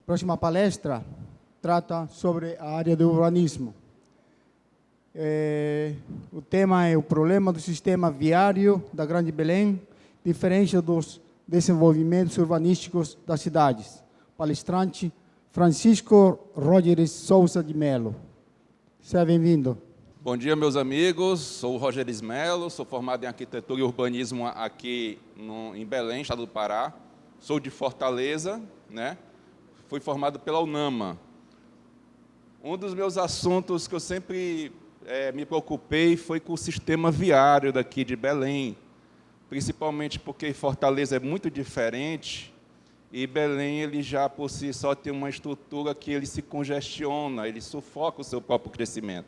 próxima palestra trata sobre a área do urbanismo. O tema é o problema do sistema viário da Grande Belém, diferente dos desenvolvimentos urbanísticos das cidades. Palestrante Francisco Rogers Souza de Melo. Seja bem-vindo. Bom dia, meus amigos. Sou o Rogers Melo, sou formado em arquitetura e urbanismo aqui em Belém, estado do Pará. Sou de Fortaleza, né? Fui formado pela UNAMA. Um dos meus assuntos que eu sempre me preocupei foi com o sistema viário daqui de Belém, principalmente porque Fortaleza é muito diferente e Belém ele já por si só tem uma estrutura que ele se congestiona, ele sufoca o seu próprio crescimento.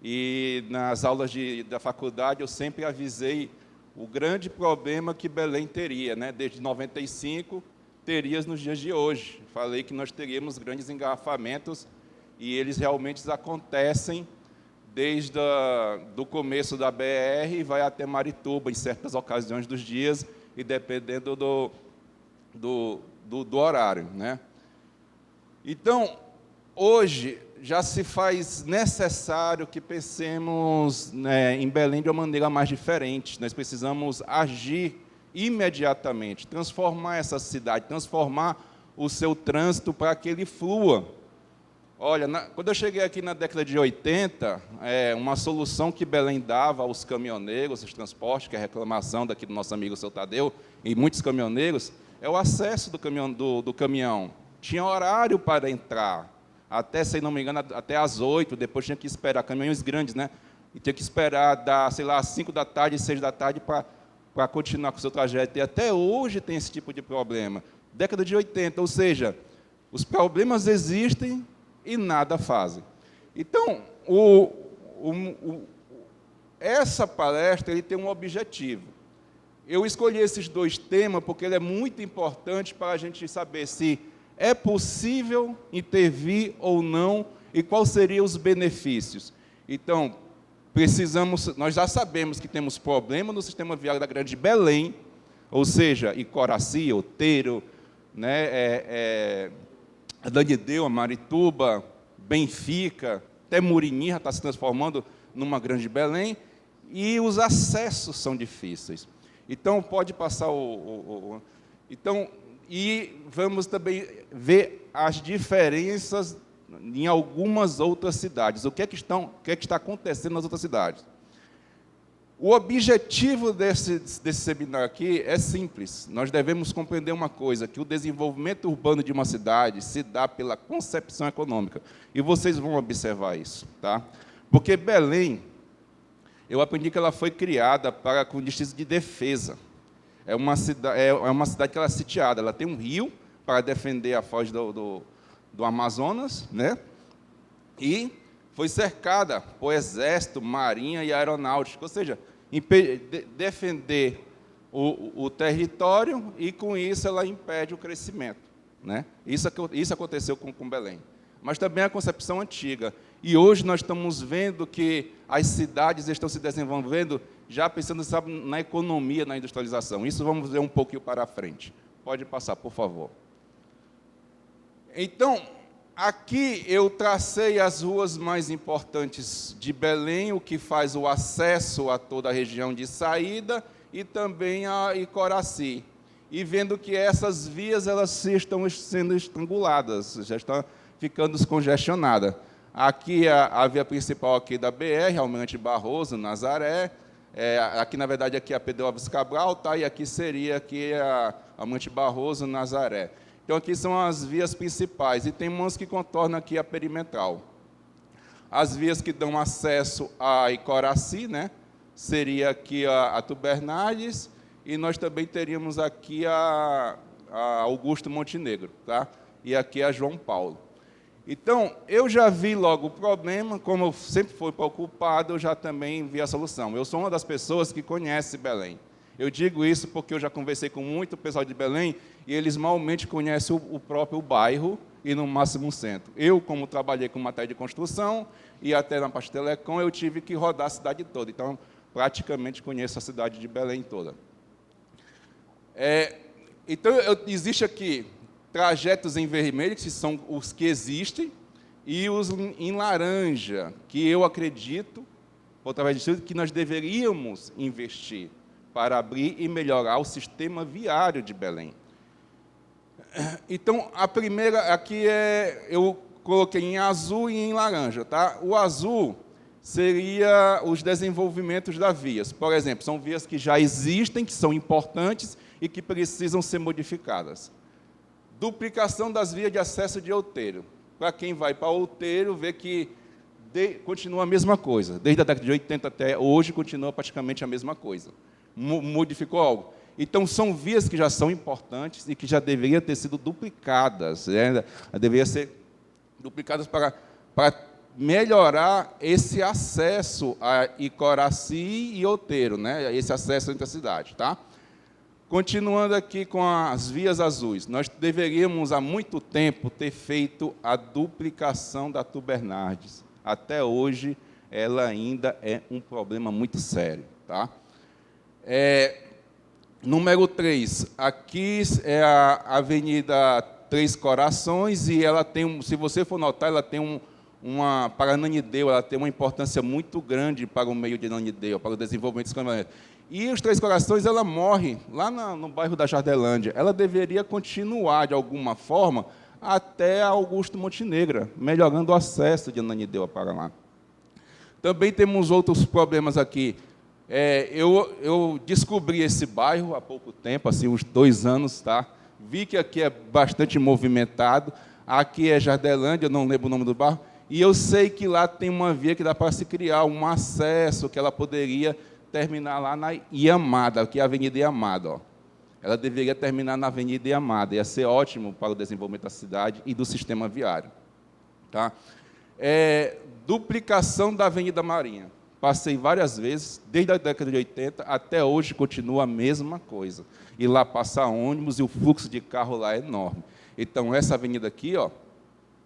E nas aulas da faculdade eu sempre avisei o grande problema que Belém teria, né? Desde 95 teria nos dias de hoje. Falei que nós teríamos grandes engarrafamentos e eles realmente acontecem desde do começo da BR e vai até Marituba, em certas ocasiões dos dias, e dependendo do horário, né? Então, hoje, já se faz necessário que pensemos, né, em Belém de uma maneira mais diferente. Nós precisamos agir imediatamente, transformar essa cidade, transformar o seu trânsito para que ele flua. Olha, quando eu cheguei aqui na década de 80, uma solução que Belém dava aos caminhoneiros, os transportes, que é a reclamação daqui do nosso amigo Seu Tadeu, e muitos caminhoneiros, é o acesso do caminhão. Tinha horário para entrar, até, se não me engano, até às 8, depois tinha que esperar, caminhões grandes, né? E tinha que esperar, sei lá, às 5 da tarde, 6 da tarde, para continuar com o seu trajeto. E até hoje tem esse tipo de problema. Década de 80, ou seja, os problemas existem e nada fazem. Então, essa palestra ele tem um objetivo. Eu escolhi esses dois temas porque ele é muito importante para a gente saber se é possível intervir ou não e quais seriam os benefícios. Então, nós já sabemos que temos problema no sistema viário da Grande Belém, ou seja, Icoraci, Outeiro, né, Ananindeua, Marituba, Benfica, até Murininha está se transformando numa Grande Belém, e os acessos são difíceis. Então, pode passar e vamos também ver as diferenças em algumas outras cidades. O que é que está acontecendo nas outras cidades? O objetivo desse seminário aqui é simples. Nós devemos compreender uma coisa, que o desenvolvimento urbano de uma cidade se dá pela concepção econômica. E vocês vão observar isso, tá? Porque Belém, eu aprendi que ela foi criada para condições de defesa. É uma cidade que ela é sitiada, ela tem um rio para defender a foz do Amazonas, né? E foi cercada por exército, marinha e aeronáutica, ou seja, defender o território e, com isso, ela impede o crescimento, né? Isso aconteceu com Belém. Mas também a concepção antiga. E hoje nós estamos vendo que as cidades estão se desenvolvendo já pensando, sabe, na economia, na industrialização. Isso vamos ver um pouquinho para frente. Pode passar, por favor. Então, aqui eu tracei as ruas mais importantes de Belém, o que faz o acesso a toda a região de saída e também a Icoraci. E vendo que essas vias elas estão sendo estranguladas, já estão ficando congestionadas. Aqui a via principal aqui da BR, Almirante Barroso, Nazaré. Aqui, na verdade, aqui é a Pedro Alves Cabral, tá? E aqui seria a Almirante Barroso, Nazaré. Então, aqui são as vias principais, e tem umas que contornam aqui a perimetral. As vias que dão acesso a Icoraci, né? Seria aqui a Tubernades, e nós também teríamos aqui a Augusto Montenegro, tá? E aqui a João Paulo. Então, eu já vi logo o problema, como eu sempre fui preocupado, eu já também vi a solução. Eu sou uma das pessoas que conhece Belém. Eu digo isso porque eu já conversei com muito pessoal de Belém e eles malmente conhecem o próprio bairro e, no máximo, o centro. Eu, como trabalhei com matéria de construção e até na parte de telecom, eu tive que rodar a cidade toda. Então, praticamente conheço a cidade de Belém toda. Então, existe aqui trajetos em vermelho, que são os que existem, e os em laranja, que eu acredito, através disso, que nós deveríamos investir para abrir e melhorar o sistema viário de Belém. Então, a primeira aqui eu coloquei em azul e em laranja. Tá? O azul seria os desenvolvimentos das vias. Por exemplo, são vias que já existem, que são importantes e que precisam ser modificadas. Duplicação das vias de acesso de Outeiro. Para quem vai para Outeiro, vê que continua a mesma coisa. Desde a década de 80 até hoje, continua praticamente a mesma coisa. Modificou algo. Então, são vias que já são importantes e que já deveriam ter sido duplicadas. Né? Deveriam ser duplicadas para melhorar esse acesso a Icoraci e Outeiro, né? Esse acesso entre a cidade. Tá? Continuando aqui com as vias azuis, nós deveríamos, há muito tempo, ter feito a duplicação da Tubernardes. Até hoje, ela ainda é um problema muito sério. Tá? Número 3, aqui é a Avenida Três Corações, e ela tem, se você for notar, ela tem para Nanideu, ela tem uma importância muito grande para o meio de Nanideu, para o desenvolvimento desse caminhonete. E os Três Corações, ela morre lá no bairro da Jardelândia. Ela deveria continuar, de alguma forma, até Augusto Montenegro, melhorando o acesso de Nanideu para lá. Também temos outros problemas aqui. Eu descobri esse bairro há pouco tempo, assim, uns 2 anos, tá? Vi que aqui é bastante movimentado. Aqui é Jardelândia, eu não lembro o nome do bairro. E eu sei que lá tem uma via que dá para se criar um acesso, que ela poderia terminar lá na Iamada, aqui é a Avenida Iamada. Ó. Ela deveria terminar na Avenida Iamada. Ia ser ótimo para o desenvolvimento da cidade e do sistema viário. Tá? Duplicação da Avenida Marinha. Passei várias vezes, desde a década de 80, até hoje continua a mesma coisa. E lá passa ônibus e o fluxo de carro lá é enorme. Então, essa avenida aqui, ó,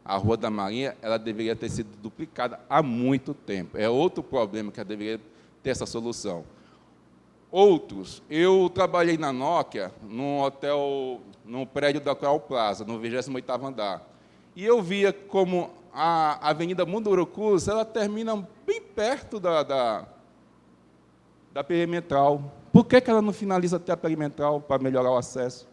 a Rua da Marinha, ela deveria ter sido duplicada há muito tempo. É outro problema que ela deveria ter essa solução. Outros, eu trabalhei na Nokia, num hotel, no prédio da Coral Plaza, no 28º andar. E eu via como a Avenida Mundurucus, ela termina bem perto da perimetral. Por que ela não finaliza até a perimetral para melhorar o acesso?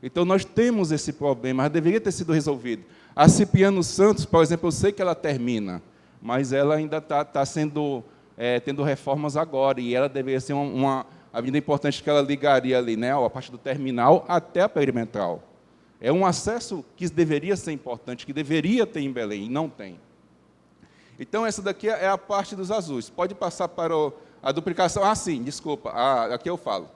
Então, nós temos esse problema, mas deveria ter sido resolvido. A Cipriano Santos, por exemplo, eu sei que ela termina, mas ela ainda está tendo reformas agora, e ela deveria ser uma avenida importante que ela ligaria ali, né, a parte do terminal até a perimetral. É um acesso que deveria ser importante, que deveria ter em Belém, e não tem. Então, essa daqui é a parte dos azuis. Pode passar para a duplicação. Ah, sim, desculpa, aqui eu falo.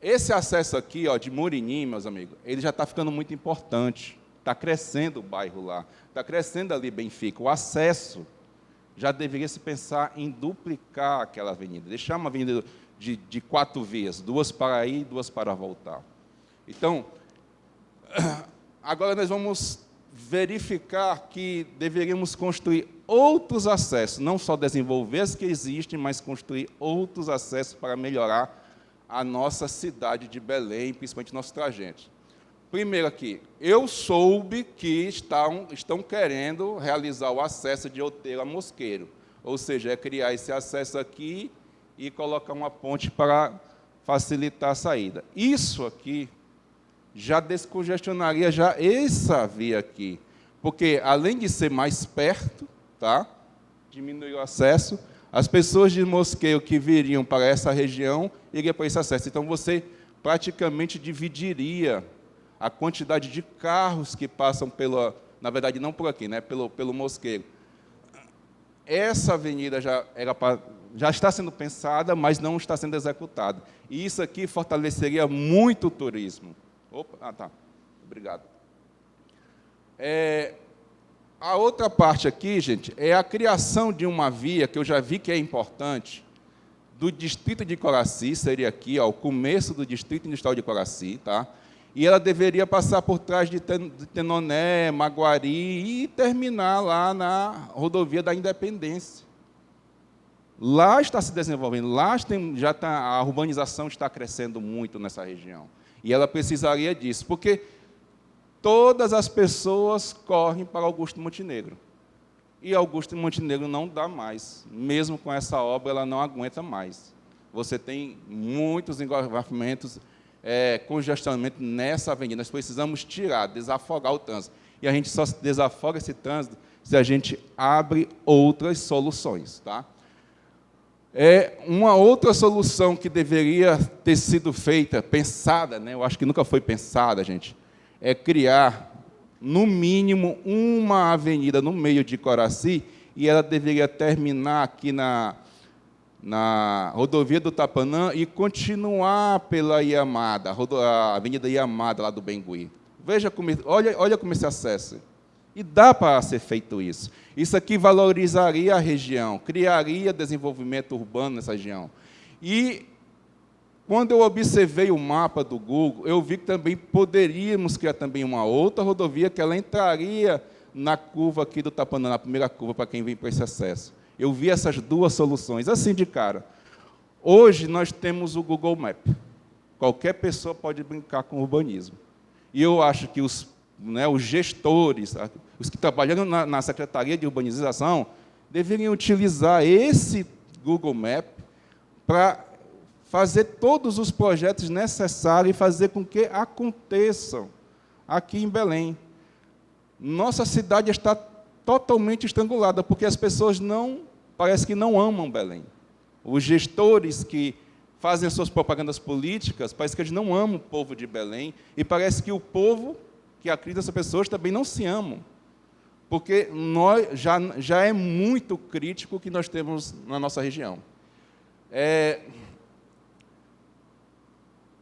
Esse acesso aqui, ó, de Murinim, meus amigos, ele já está ficando muito importante. Está crescendo o bairro lá, está crescendo ali Benfica. O acesso já deveria se pensar em duplicar aquela avenida, deixar uma avenida de 4 vias, 2 para ir e 2 para voltar. Então, agora nós vamos verificar que deveríamos construir outros acessos, não só desenvolver as que existem, mas construir outros acessos para melhorar a nossa cidade de Belém, principalmente nosso trajeto. Primeiro aqui, eu soube que estão querendo realizar o acesso de Outeiro a Mosqueiro, ou seja, criar esse acesso aqui e colocar uma ponte para facilitar a saída. Isso aqui já descongestionaria já essa via aqui, porque, além de ser mais perto, tá, diminuir o acesso, as pessoas de Mosqueiro que viriam para essa região iriam para esse acesso. Então, você praticamente dividiria a quantidade de carros que passam na verdade, não por aqui, né, pelo Mosqueiro. Essa avenida já está sendo pensada, mas não está sendo executada. E isso aqui fortaleceria muito o turismo. Opa, tá. Obrigado. A outra parte aqui, gente, é a criação de uma via, que eu já vi que é importante, do distrito de Coraci, seria aqui, ó, o começo do distrito industrial de Coraci, tá? E ela deveria passar por trás de Tenoné, Maguari e terminar lá na rodovia da Independência. Lá está se desenvolvendo, a urbanização está crescendo muito nessa região. E ela precisaria disso, porque todas as pessoas correm para Augusto Montenegro. E Augusto Montenegro não dá mais. Mesmo com essa obra, ela não aguenta mais. Você tem muitos engarrafamentos, congestionamento nessa avenida. Nós precisamos tirar, desafogar o trânsito. E a gente só desafoga esse trânsito se a gente abre outras soluções. Tá? Uma outra solução que deveria ter sido feita, pensada, né? Eu acho que nunca foi pensada, gente, é criar, no mínimo, uma avenida no meio de Coraci, e ela deveria terminar aqui na rodovia do Tapanã e continuar pela Iamada, a Avenida Iamada, lá do Bengui. Veja como, olha como esse acesso. E dá para ser feito isso. Isso aqui valorizaria a região, criaria desenvolvimento urbano nessa região. E, quando eu observei o mapa do Google, eu vi que também poderíamos criar também uma outra rodovia, que ela entraria na curva aqui do Tapanã, na primeira curva, para quem vem para esse acesso. Eu vi essas duas soluções, assim de cara. Hoje, nós temos o Google Maps. Qualquer pessoa pode brincar com o urbanismo. E eu acho que os gestores, os que trabalham na Secretaria de Urbanização, deveriam utilizar esse Google Maps para fazer todos os projetos necessários e fazer com que aconteçam aqui em Belém. Nossa cidade está totalmente estrangulada, porque as pessoas parece que não amam Belém. Os gestores que fazem as suas propagandas políticas, parece que eles não amam o povo de Belém, e parece que o povo que acredita nessas pessoas também não se amam, porque já é muito crítico o que nós temos na nossa região.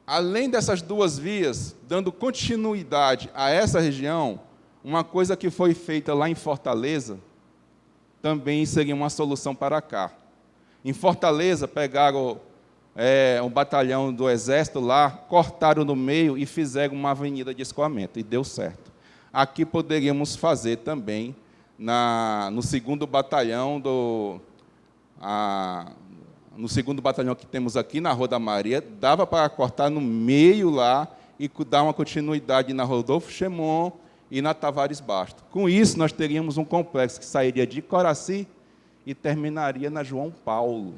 Além dessas duas vias, dando continuidade a essa região, uma coisa que foi feita lá em Fortaleza também seria uma solução para cá. Em Fortaleza, pegaram um batalhão do Exército lá, cortaram no meio e fizeram uma avenida de escoamento, e deu certo. Aqui poderíamos fazer também, no segundo batalhão no segundo batalhão que temos aqui na Rua da Maria, dava para cortar no meio lá e dar uma continuidade na Rodolfo Chemon e na Tavares Basto. Com isso, nós teríamos um complexo que sairia de Coraci e terminaria na João Paulo.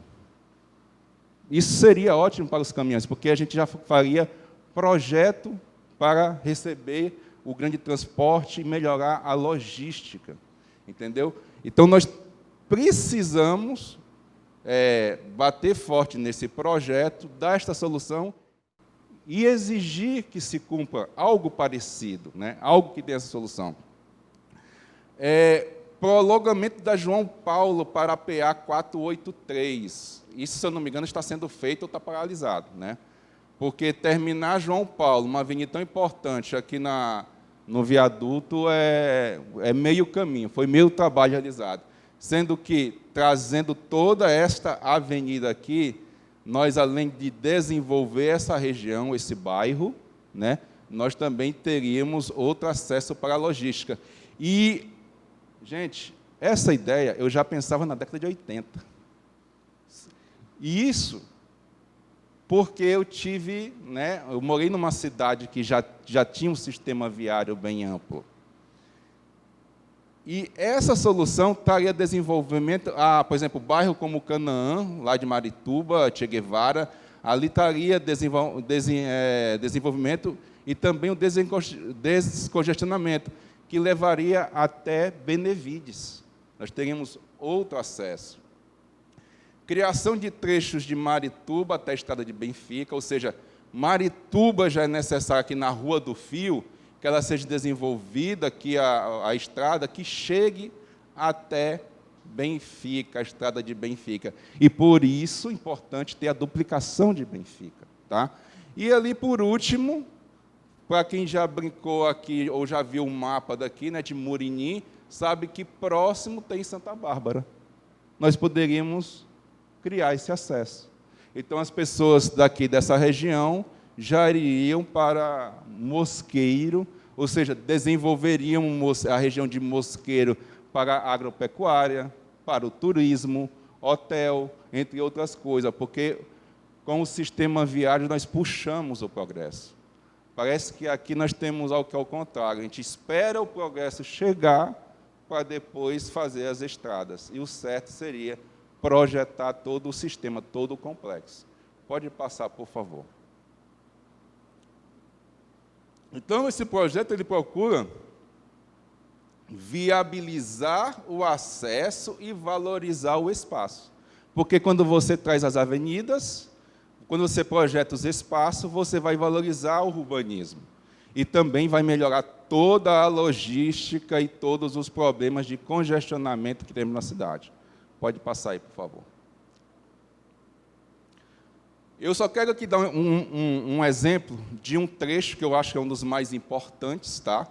Isso seria ótimo para os caminhões, porque a gente já faria projeto para receber o grande transporte e melhorar a logística, entendeu? Então, nós precisamos bater forte nesse projeto, dar esta solução e exigir que se cumpra algo parecido, né? Algo que dê essa solução. Prolongamento da João Paulo para a PA 483. Isso, se eu não me engano, está sendo feito ou está paralisado, né? Porque terminar João Paulo, uma avenida tão importante aqui no viaduto, é meio caminho, foi meio trabalho realizado. Sendo que, trazendo toda esta avenida aqui, nós, além de desenvolver essa região, esse bairro, né, nós também teríamos outro acesso para a logística. E, gente, essa ideia eu já pensava na década de 80. E isso porque eu morei numa cidade que já tinha um sistema viário bem amplo. E essa solução traria desenvolvimento, por exemplo, bairro como Canaã, lá de Marituba, Che Guevara, ali traria desenvolvimento e também o descongestionamento, que levaria até Benevides. Nós teríamos outro acesso. Criação de trechos de Marituba até a Estrada de Benfica, ou seja, Marituba já é necessário aqui na Rua do Fio, que ela seja desenvolvida, que a estrada que chegue até Benfica, a Estrada de Benfica. E, por isso, é importante ter a duplicação de Benfica. Tá? E ali, por último, para quem já brincou aqui, ou já viu o mapa daqui, né, de Murini, sabe que próximo tem Santa Bárbara. Nós poderíamos criar esse acesso. Então, as pessoas daqui dessa região já iriam para Mosqueiro, ou seja, desenvolveriam a região de Mosqueiro para a agropecuária, para o turismo, hotel, entre outras coisas, porque com o sistema viário nós puxamos o progresso. Parece que aqui nós temos algo que é o contrário. A gente espera o progresso chegar para depois fazer as estradas. E o certo seria projetar todo o sistema, todo o complexo. Pode passar, por favor. Então, esse projeto ele procura viabilizar o acesso e valorizar o espaço. Porque quando você traz as avenidas, quando você projeta os espaços, você vai valorizar o urbanismo. E também vai melhorar toda a logística e todos os problemas de congestionamento que temos na cidade. Pode passar aí, por favor. Eu só quero aqui dar um exemplo de um trecho que eu acho que é um dos mais importantes, tá?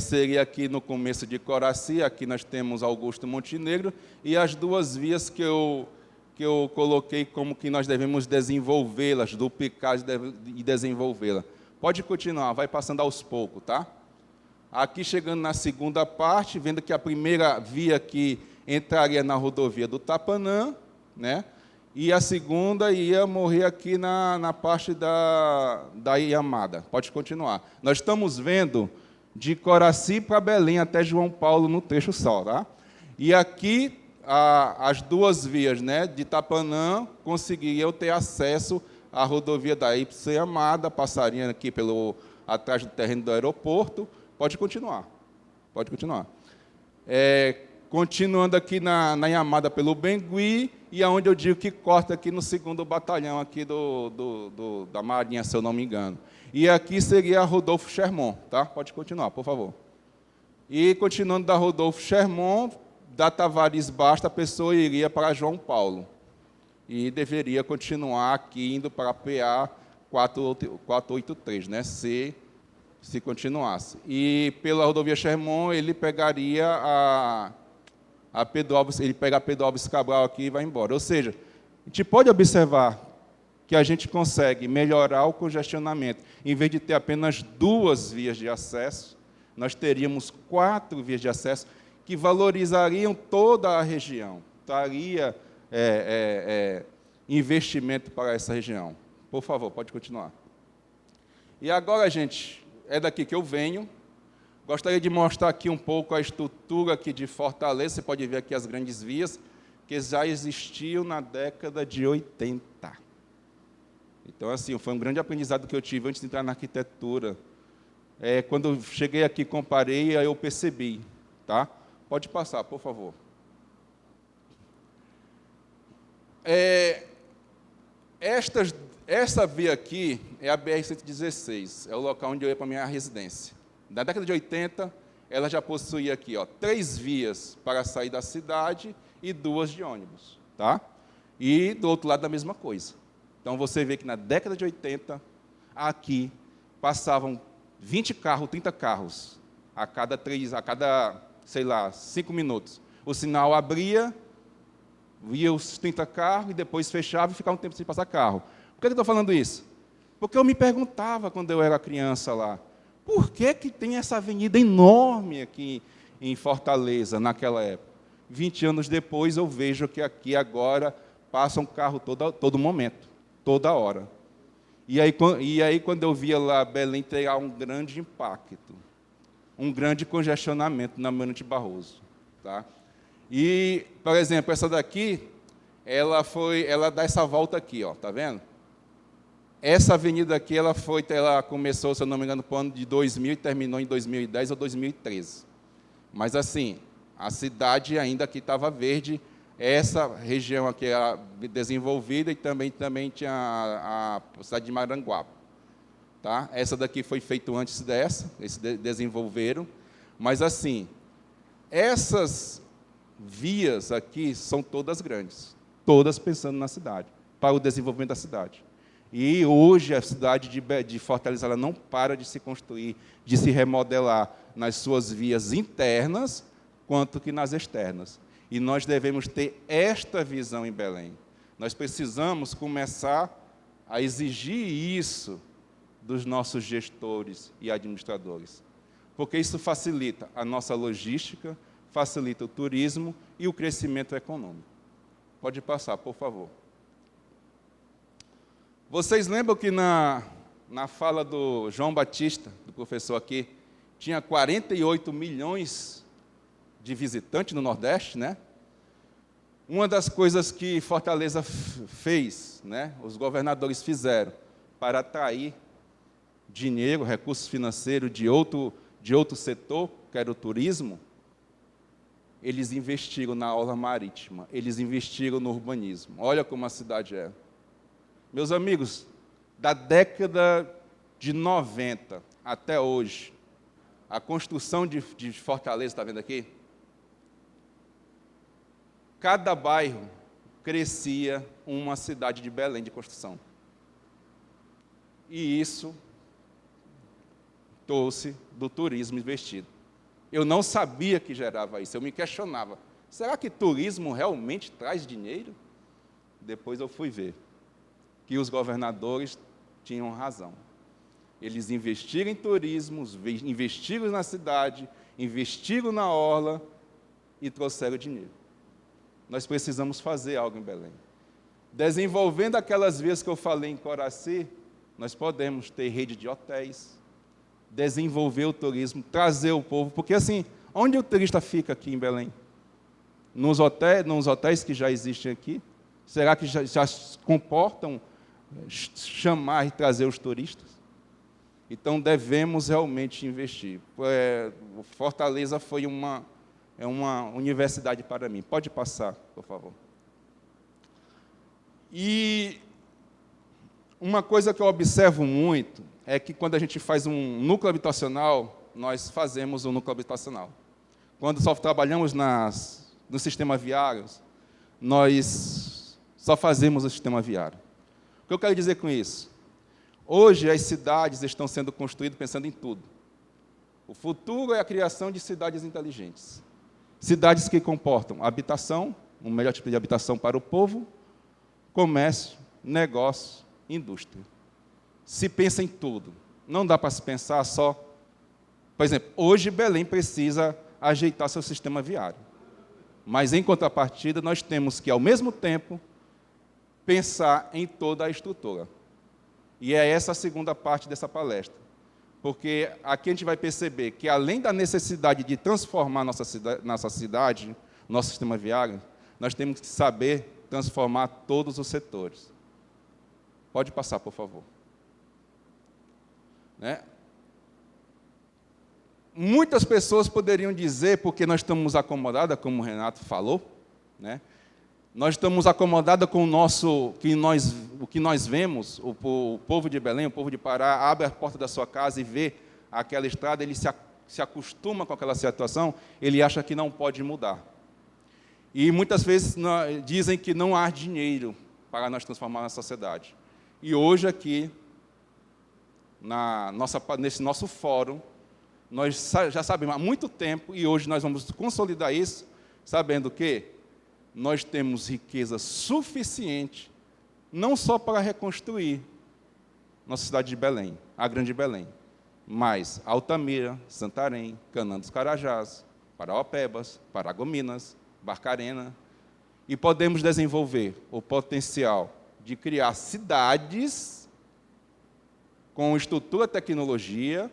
Seria aqui no começo de Coraci, aqui nós temos Augusto Montenegro, e as duas vias que eu coloquei como que nós devemos desenvolvê-las, duplicar e desenvolvê-las. Pode continuar, vai passando aos poucos, tá? Aqui chegando na segunda parte, vendo que a primeira via aqui entraria na rodovia do Tapanã, né? E a segunda ia morrer aqui na parte da Iamada. Pode continuar. Nós estamos vendo de Coraci para Belém até João Paulo no trecho só, tá? E aqui as duas vias, né, de Tapanã conseguiriam ter acesso à rodovia da Iamada, passaria aqui atrás do terreno do aeroporto. Pode continuar. Pode continuar. Continuando aqui na Iamada pelo Bengui, e aonde eu digo que corta aqui no 2º batalhão aqui da Marinha, se eu não me engano. E aqui seria a Rodolfo Schermon, tá? Pode continuar, por favor. E continuando da Rodolfo Schermon, da Tavares Basta, a pessoa iria para João Paulo. E deveria continuar aqui indo para a PA 483, né? Se continuasse. E pela rodovia Schermon, ele pegaria a Pedro Alves, ele pega a Pedro Alves Cabral aqui e vai embora. Ou seja, a gente pode observar que a gente consegue melhorar o congestionamento. Em vez de ter apenas 2 vias de acesso, nós teríamos 4 vias de acesso que valorizariam toda a região. Traria investimento para essa região. Por favor, pode continuar. E agora, gente, é daqui que eu venho. Gostaria de mostrar aqui um pouco a estrutura aqui de Fortaleza. Você pode ver aqui as grandes vias, que já existiam na década de 80. Então, assim, foi um grande aprendizado que eu tive antes de entrar na arquitetura. Quando eu cheguei aqui, comparei, aí eu percebi. Tá? Pode passar, por favor. Essa via aqui é a BR-116, é o local onde eu ia para a minha residência. Na década de 80, ela já possuía aqui 3 vias para sair da cidade e 2 de ônibus. Tá? E do outro lado, a mesma coisa. Então, você vê que na década de 80, aqui, passavam 20 carros, 30 carros, a cada 5 minutos. O sinal abria, via os 30 carros, e depois fechava e ficava um tempo sem passar carro. Por que eu estou falando isso? Porque eu me perguntava, quando eu era criança lá, por que tem essa avenida enorme aqui em Fortaleza, naquela época? 20 anos depois, eu vejo que aqui agora passa um carro todo momento, toda hora. E aí, quando eu via lá Belém, teria um grande impacto, um grande congestionamento na Almirante Barroso. Tá? E, por exemplo, essa daqui, ela dá essa volta aqui, ó, tá vendo? Essa avenida aqui, ela começou, se eu não me engano, no ano de 2000 e terminou em 2010 ou 2013. Mas, assim, a cidade ainda aqui estava verde, essa região aqui era desenvolvida e também tinha a cidade de Maranguape. Tá? Essa daqui foi feita antes dessa, eles desenvolveram. Mas, assim, essas vias aqui são todas grandes, todas pensando na cidade, para o desenvolvimento da cidade. E hoje a cidade de Fortaleza ela não para de se construir, de se remodelar nas suas vias internas, quanto que nas externas. E nós devemos ter esta visão em Belém. Nós precisamos começar a exigir isso dos nossos gestores e administradores, porque isso facilita a nossa logística, facilita o turismo e o crescimento econômico. Pode passar, por favor. Vocês lembram que na fala do João Batista, do professor aqui, tinha 48 milhões de visitantes no Nordeste, né? Uma das coisas que Fortaleza fez, né, os governadores fizeram para atrair dinheiro, recursos financeiros de outro setor, que era o turismo, eles investiram na orla marítima, eles investiram no urbanismo. Olha como a cidade é. Meus amigos, da década de 90 até hoje, a construção de Fortaleza, está vendo aqui? Cada bairro crescia uma cidade de Belém de construção. E isso trouxe do turismo investido. Eu não sabia que gerava isso, eu me questionava. Será que turismo realmente traz dinheiro? Depois eu fui ver que os governadores tinham razão. Eles investiram em turismo, investiram na cidade, investiram na orla e trouxeram dinheiro. Nós precisamos fazer algo em Belém. Desenvolvendo aquelas vias que eu falei em Coraci, nós podemos ter rede de hotéis, desenvolver o turismo, trazer o povo, porque assim, onde o turista fica aqui em Belém? Nos hotéis que já existem aqui? Será que já comportam chamar e trazer os turistas? Então, devemos realmente investir. Fortaleza foi uma universidade para mim. Pode passar, por favor. E uma coisa que eu observo muito é que, quando a gente faz um núcleo habitacional, nós fazemos um núcleo habitacional. Quando só trabalhamos no sistema viário, nós só fazemos o sistema viário. O que eu quero dizer com isso? Hoje, as cidades estão sendo construídas pensando em tudo. O futuro é a criação de cidades inteligentes. Cidades que comportam habitação, um melhor tipo de habitação para o povo, comércio, negócio, indústria. Se pensa em tudo. Não dá para se pensar só... Por exemplo, hoje Belém precisa ajeitar seu sistema viário. Mas, em contrapartida, nós temos que, ao mesmo tempo, pensar em toda a estrutura. E é essa a segunda parte dessa palestra. Porque aqui a gente vai perceber que, além da necessidade de transformar nossa cidade, nosso sistema viário, nós temos que saber transformar todos os setores. Pode passar, por favor. Né? Muitas pessoas poderiam dizer, porque nós estamos acomodados, como o Renato falou, né? Nós estamos acomodados com o que nós vemos, o povo de Belém, o povo de Pará, abre a porta da sua casa e vê aquela estrada, ele se acostuma com aquela situação, ele acha que não pode mudar. E muitas vezes dizem que não há dinheiro para nós transformar a sociedade. E hoje aqui, nesse nosso fórum, nós já sabemos há muito tempo, e hoje nós vamos consolidar isso, sabendo que nós temos riqueza suficiente, não só para reconstruir nossa cidade de Belém, a Grande Belém, mas Altamira, Santarém, Canaã dos Carajás, Parauapebas, Paragominas, Barcarena, e podemos desenvolver o potencial de criar cidades com estrutura e tecnologia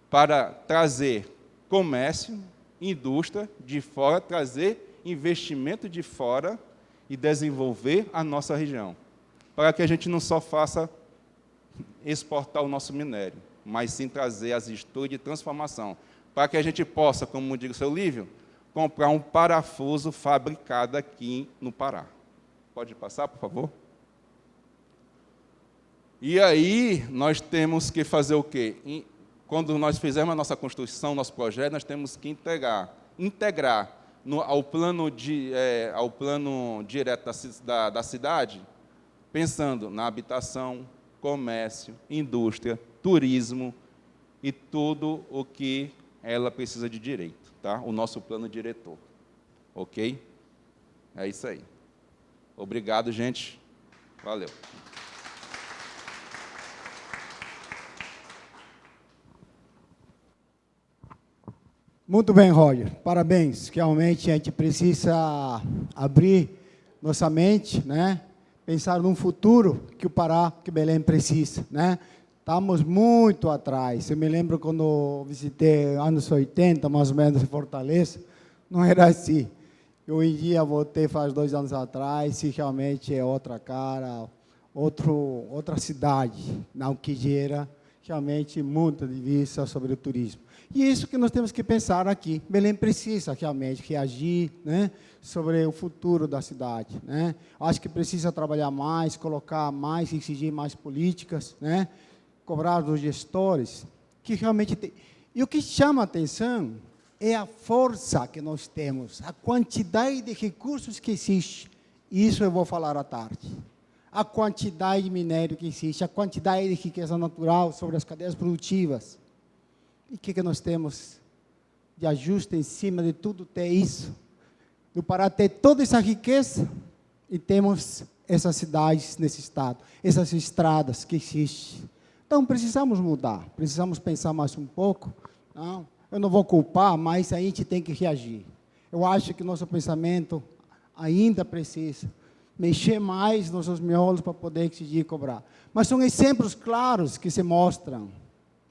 para trazer comércio, indústria de fora, trazer investimento de fora e desenvolver a nossa região, para que a gente não só faça exportar o nosso minério, mas sim trazer as estruturas de transformação, para que a gente possa, como diz o seu Lívio, comprar um parafuso fabricado aqui no Pará. Pode passar, por favor? E aí, nós temos que fazer o quê? Quando nós fizermos a nossa construção, nosso projeto, nós temos que integrar ao plano direto da cidade, pensando na habitação, comércio, indústria, turismo e tudo o que ela precisa de direito, tá? O nosso plano diretor, ok? É isso aí. Obrigado, gente. Valeu. Muito bem, Roger. Parabéns. Realmente a gente precisa abrir nossa mente, né? pensar num futuro que o Pará, que Belém precisa, né? Estamos muito atrás. Eu me lembro quando visitei anos 80, mais ou menos, em Fortaleza, não era assim. Hoje em dia, voltei faz 2 anos atrás, e realmente é outra cara, outra cidade, não que gera realmente muita de vista sobre o turismo. E isso que nós temos que pensar aqui. Belém precisa realmente reagir, né, sobre o futuro da cidade, né? Acho que precisa trabalhar mais, colocar mais, exigir mais políticas, né? Cobrar dos gestores, que realmente tem. E o que chama a atenção é a força que nós temos, a quantidade de recursos que existe. Isso eu vou falar à tarde. A quantidade de minério que existe, a quantidade de riqueza natural sobre as cadeias produtivas. E o que nós temos de ajuste em cima de tudo ter isso? Do Pará ter toda essa riqueza e temos essas cidades nesse estado, essas estradas que existem. Então, precisamos mudar, precisamos pensar mais um pouco. Não, eu não vou culpar, mas a gente tem que reagir. Eu acho que nosso pensamento ainda precisa mexer mais nos seus miolos para poder exigir e cobrar. Mas são exemplos claros que se mostram,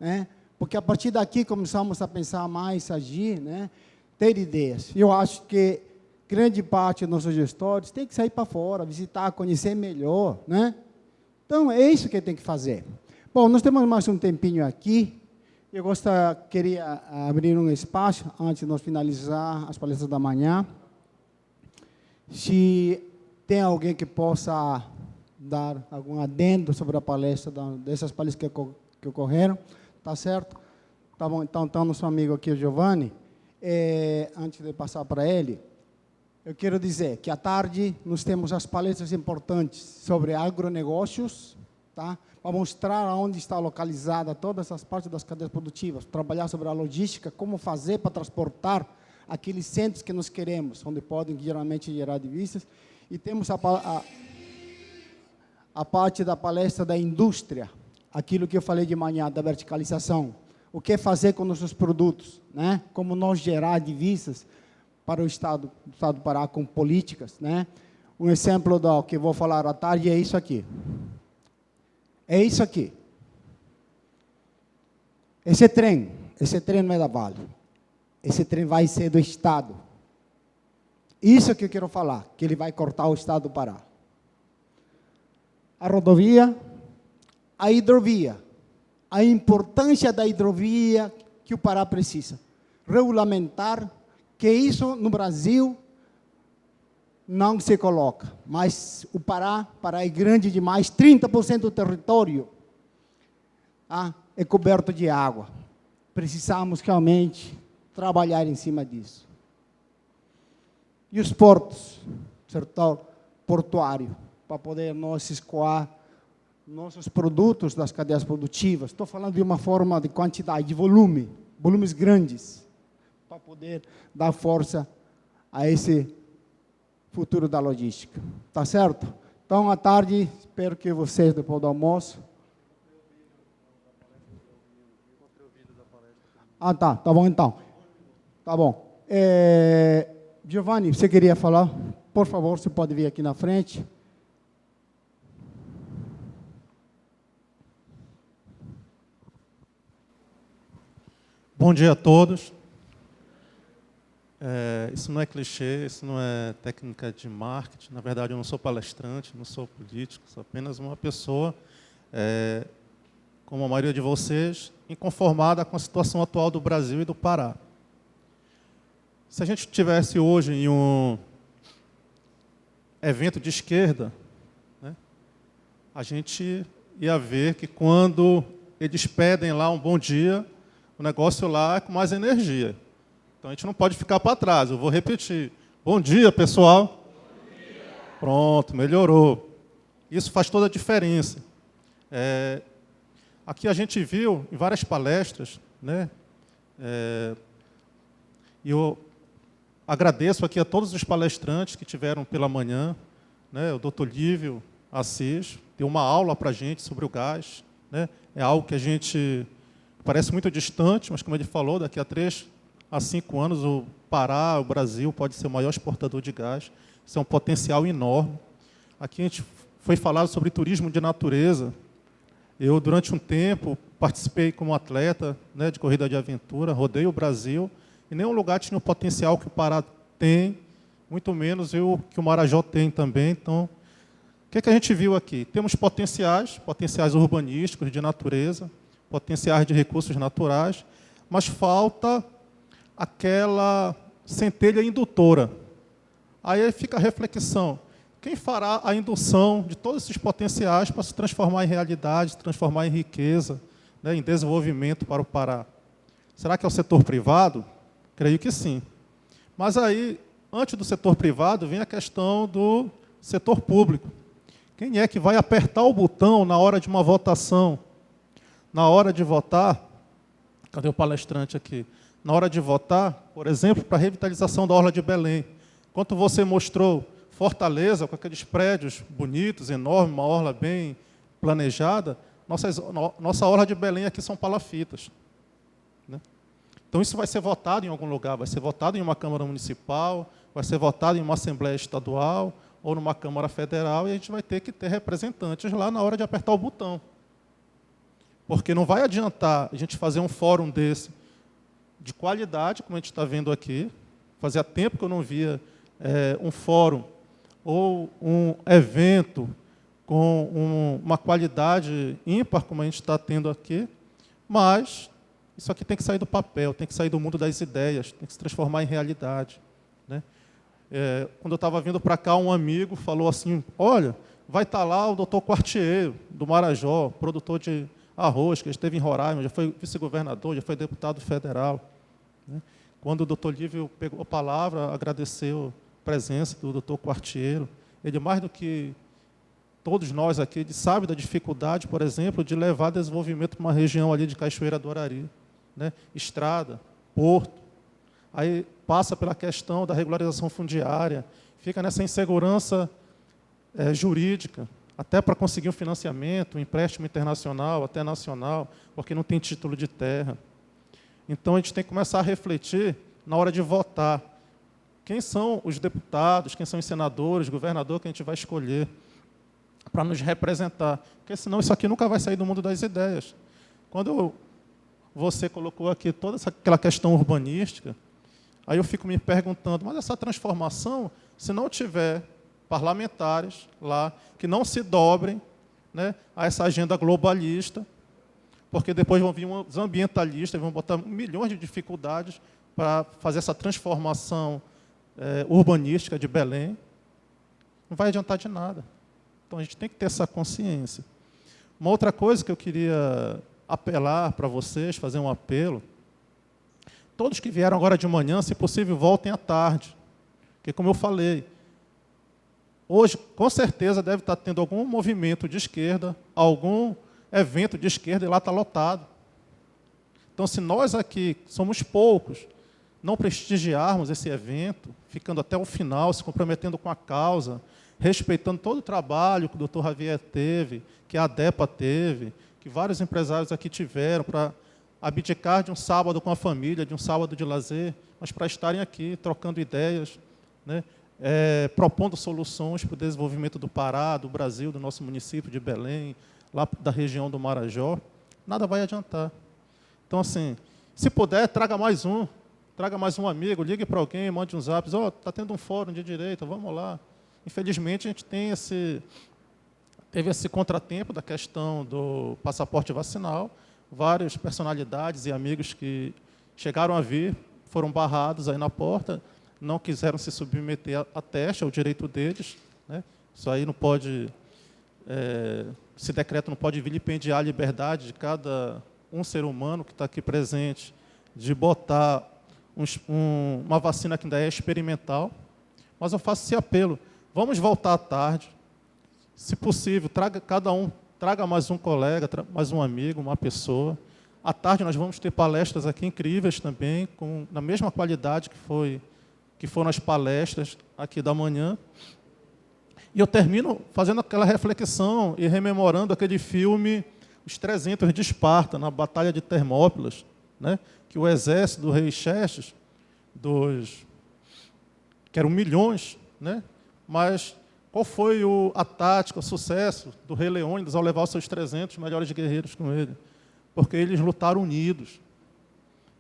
né? Porque a partir daqui começamos a pensar mais, agir, né? Ter ideias. Eu acho que grande parte dos nossos gestores tem que sair para fora, visitar, conhecer melhor, né? Então, é isso que tem que fazer. Bom, nós temos mais um tempinho aqui. Eu queria abrir um espaço, antes de nós finalizar as palestras da manhã. Se tem alguém que possa dar algum adendo sobre a palestra, dessas palestras que ocorreram, tá certo? Tá bom, então, nosso amigo aqui, o Giovanni, antes de passar para ele, eu quero dizer que à tarde nós temos as palestras importantes sobre agronegócios, tá? Para mostrar onde está localizada todas as partes das cadeias produtivas, trabalhar sobre a logística, como fazer para transportar aqueles centros que nós queremos, onde podem geralmente gerar divisas. E temos a parte da palestra da indústria, aquilo que eu falei de manhã, da verticalização. O que fazer com nossos produtos, né? Como nós gerar divisas para o Estado do Pará com políticas, né? Um exemplo do que eu vou falar à tarde é isso aqui. É isso aqui. Esse trem não é da Vale. Esse trem vai ser do Estado. Isso que eu quero falar, que ele vai cortar o Estado do Pará. A rodovia, a hidrovia, a importância da hidrovia que o Pará precisa. Regulamentar, que isso no Brasil não se coloca, mas o Pará é grande demais, 30% do território é coberto de água. Precisamos realmente trabalhar em cima disso. E os portos, setor portuário, para poder nós escoar nossos produtos das cadeias produtivas. Estou falando de uma forma de quantidade, de volumes grandes, para poder dar força a esse futuro da logística. Tá certo? Então, à tarde, espero que vocês, depois do almoço... Tá bom então. Tá bom. Giovanni, você queria falar? Por favor, você pode vir aqui na frente. Bom dia a todos. Isso não é clichê, isso não é técnica de marketing. Na verdade, eu não sou palestrante, não sou político, sou apenas uma pessoa, como a maioria de vocês, inconformada com a situação atual do Brasil e do Pará. Se a gente estivesse hoje em um evento de esquerda, né, a gente ia ver que quando eles pedem lá um bom dia, o negócio lá é com mais energia. Então, a gente não pode ficar para trás. Eu vou repetir. Bom dia, pessoal. Bom dia. Pronto, melhorou. Isso faz toda a diferença. Aqui a gente viu em várias palestras, né? E eu agradeço aqui a todos os palestrantes que tiveram pela manhã, né? O Dr. Lívio Assis deu uma aula para a gente sobre o gás, né? É algo que a gente parece muito distante, mas, como ele falou, daqui a 3 a 5 anos, o Pará, o Brasil, pode ser o maior exportador de gás. Isso é um potencial enorme. Aqui a gente foi falado sobre turismo de natureza. Eu, durante um tempo, participei como atleta, né, de corrida de aventura, rodei o Brasil, e nenhum lugar tinha o potencial que o Pará tem, muito menos que o Marajó tem também. Então, o que a gente viu aqui? Temos potenciais urbanísticos, de natureza, potenciais de recursos naturais, mas falta aquela centelha indutora. Aí fica a reflexão: quem fará a indução de todos esses potenciais para se transformar em realidade, se transformar em riqueza, né, em desenvolvimento para o Pará? Será que é o setor privado? Creio que sim. Mas aí, antes do setor privado, vem a questão do setor público. Quem é que vai apertar o botão na hora de uma votação? Na hora de votar, cadê o palestrante aqui? Na hora de votar, por exemplo, para a revitalização da Orla de Belém. Enquanto você mostrou Fortaleza, com aqueles prédios bonitos, enormes, uma orla bem planejada, nossa Orla de Belém aqui são palafitas, né? Então, isso vai ser votado em algum lugar, vai ser votado em uma Câmara Municipal, vai ser votado em uma Assembleia Estadual, ou numa Câmara Federal, e a gente vai ter que ter representantes lá na hora de apertar o botão. Porque não vai adiantar a gente fazer um fórum desse, de qualidade, como a gente está vendo aqui. Fazia tempo que eu não via um fórum ou um evento com uma qualidade ímpar, como a gente está tendo aqui, mas isso aqui tem que sair do papel, tem que sair do mundo das ideias, tem que se transformar em realidade, né? Quando eu estava vindo para cá, um amigo falou assim: olha, vai estar lá o doutor Quartier, do Marajó, produtor de arroz, que esteve em Roraima, já foi vice-governador, já foi deputado federal, né? Quando o doutor Lívio pegou a palavra, agradeceu a presença do doutor Quartier. Ele, mais do que todos nós aqui, ele sabe da dificuldade, por exemplo, de levar desenvolvimento para uma região ali de Cachoeira do Arari, né? Estrada, porto. Aí passa pela questão da regularização fundiária, fica nessa insegurança jurídica, até para conseguir um financiamento, um empréstimo internacional, até nacional, porque não tem título de terra. Então, a gente tem que começar a refletir na hora de votar. Quem são os deputados, quem são os senadores, governador que a gente vai escolher para nos representar? Porque, senão, isso aqui nunca vai sair do mundo das ideias. Quando você colocou aqui toda aquela questão urbanística, aí eu fico me perguntando, mas essa transformação, se não tiver parlamentares lá que não se dobrem, né, a essa agenda globalista, porque depois vão vir os ambientalistas, vão botar milhões de dificuldades para fazer essa transformação urbanística de Belém, não vai adiantar de nada. Então, a gente tem que ter essa consciência. Uma outra coisa que eu queria apelar para vocês, fazer um apelo: todos que vieram agora de manhã, se possível, voltem à tarde. Porque, como eu falei, hoje, com certeza, deve estar tendo algum movimento de esquerda, algum evento de esquerda, e lá está lotado. Então, se nós aqui somos poucos, não prestigiarmos esse evento, ficando até o final, se comprometendo com a causa, respeitando todo o trabalho que o doutor Javier teve, que a ADEPA teve, que vários empresários aqui tiveram para abdicar de um sábado com a família, de um sábado de lazer, mas para estarem aqui trocando ideias, né, propondo soluções para o desenvolvimento do Pará, do Brasil, do nosso município de Belém, lá da região do Marajó, nada vai adiantar. Então, assim, se puder, traga mais um amigo, ligue para alguém, mande um zap, está tendo um fórum de direita, vamos lá. Infelizmente, a gente teve esse contratempo da questão do passaporte vacinal, várias personalidades e amigos que chegaram a vir, foram barrados aí na porta, não quiseram se submeter a teste, é o direito deles, né? Isso aí não pode, esse decreto não pode vilipendiar a liberdade de cada um ser humano que está aqui presente, de botar uma vacina que ainda é experimental. Mas eu faço esse apelo: vamos voltar à tarde, se possível, traga mais um colega, mais um amigo, uma pessoa. À tarde nós vamos ter palestras aqui incríveis também, na mesma qualidade que foram as palestras aqui da manhã. E eu termino fazendo aquela reflexão e rememorando aquele filme Os 300 de Esparta, na Batalha de Termópilas, né, que o exército do rei Xerxes, que eram milhões, né, mas Qual foi a tática, o sucesso do rei Leônidas ao levar os seus 300 melhores guerreiros com ele? Porque eles lutaram unidos.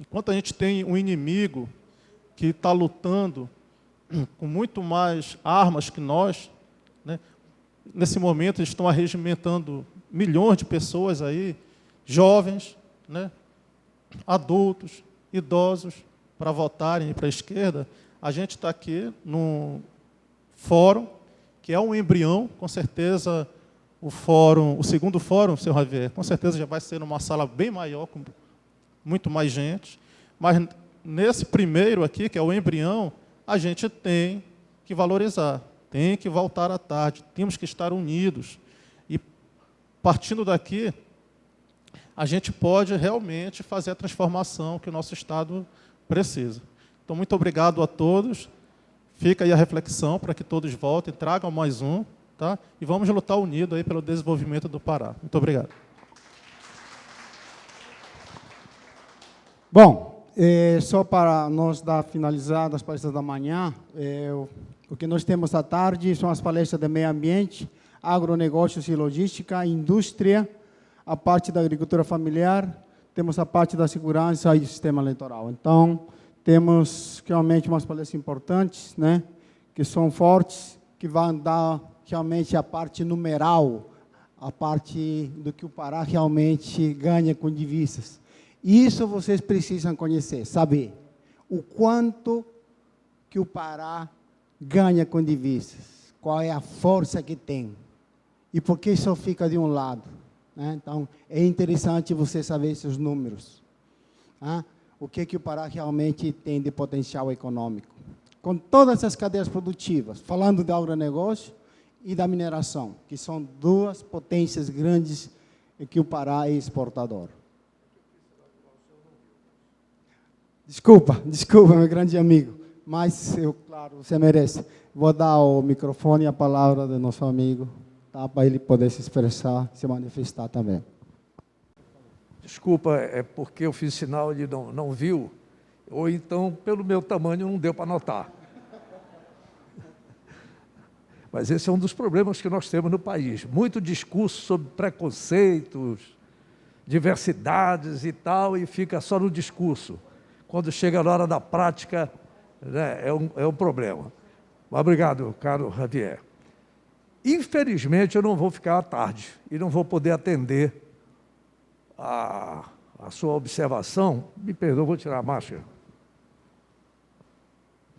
Enquanto a gente tem um inimigo que está lutando com muito mais armas que nós, né? Nesse momento eles estão arregimentando milhões de pessoas aí, jovens, né? Adultos, idosos, para votarem para a esquerda. A gente está aqui num fórum, que é um embrião, com certeza o segundo fórum, senhor Javier, com certeza já vai ser numa sala bem maior, com muito mais gente, mas nesse primeiro aqui, que é o embrião, a gente tem que valorizar, tem que voltar à tarde, temos que estar unidos. E, partindo daqui, a gente pode realmente fazer a transformação que o nosso Estado precisa. Então, muito obrigado a todos. Fica aí a reflexão para que todos voltem, tragam mais um, tá? E vamos lutar unidos aí pelo desenvolvimento do Pará. Muito obrigado. Bom, só para nós dar finalizada as palestras da manhã, o que nós temos à tarde são as palestras de meio ambiente, agronegócios e logística, indústria, a parte da agricultura familiar, temos a parte da segurança e do sistema eleitoral. Então, temos realmente umas palestras importantes, né, que são fortes, que vão dar realmente a parte numeral, a parte do que o Pará realmente ganha com divisas. Isso vocês precisam conhecer, saber o quanto que o Pará ganha com divisas, qual é a força que tem e por que só fica de um lado, né? Então, é interessante você saber esses números, tá? O que o Pará realmente tem de potencial econômico. Com todas as cadeias produtivas, falando do agronegócio e da mineração, que são duas potências grandes em que o Pará é exportador. Desculpa, meu grande amigo, mas, claro, você merece. Vou dar o microfone e a palavra do nosso amigo, tá, para ele poder se expressar, se manifestar também. Desculpa, é porque eu fiz sinal de não viu, ou então, pelo meu tamanho, não deu para notar. Mas esse é um dos problemas que nós temos no país. Muito discurso sobre preconceitos, diversidades e tal, e fica só no discurso. Quando chega na hora da prática, né, é um problema. Mas obrigado, caro Javier. Infelizmente, eu não vou ficar à tarde e não vou poder atender a sua observação. Me perdoa, vou tirar a máscara.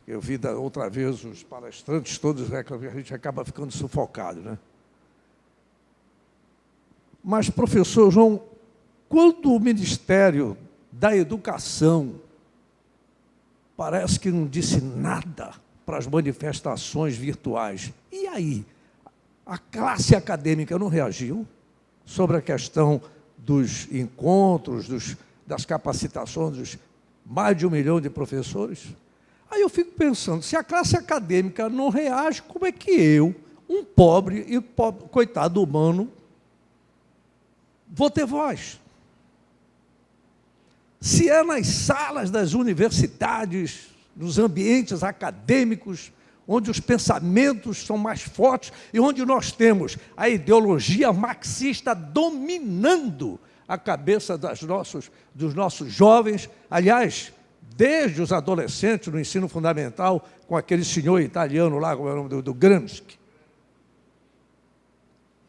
Eu vi da outra vez os palestrantes todos, né, que a gente acaba ficando sufocado, né? Mas, professor João, quando o Ministério da Educação parece que não disse nada para as manifestações virtuais, e aí? A classe acadêmica não reagiu sobre a questão dos encontros, das capacitações dos mais de 1 milhão de professores? Aí eu fico pensando, se a classe acadêmica não reage, como é que eu, um pobre e coitado humano, vou ter voz? Se é nas salas das universidades, nos ambientes acadêmicos, onde os pensamentos são mais fortes e onde nós temos a ideologia marxista dominando a cabeça dos nossos jovens, aliás, desde os adolescentes no ensino fundamental, com aquele senhor italiano lá, como é o nome do Gramsci.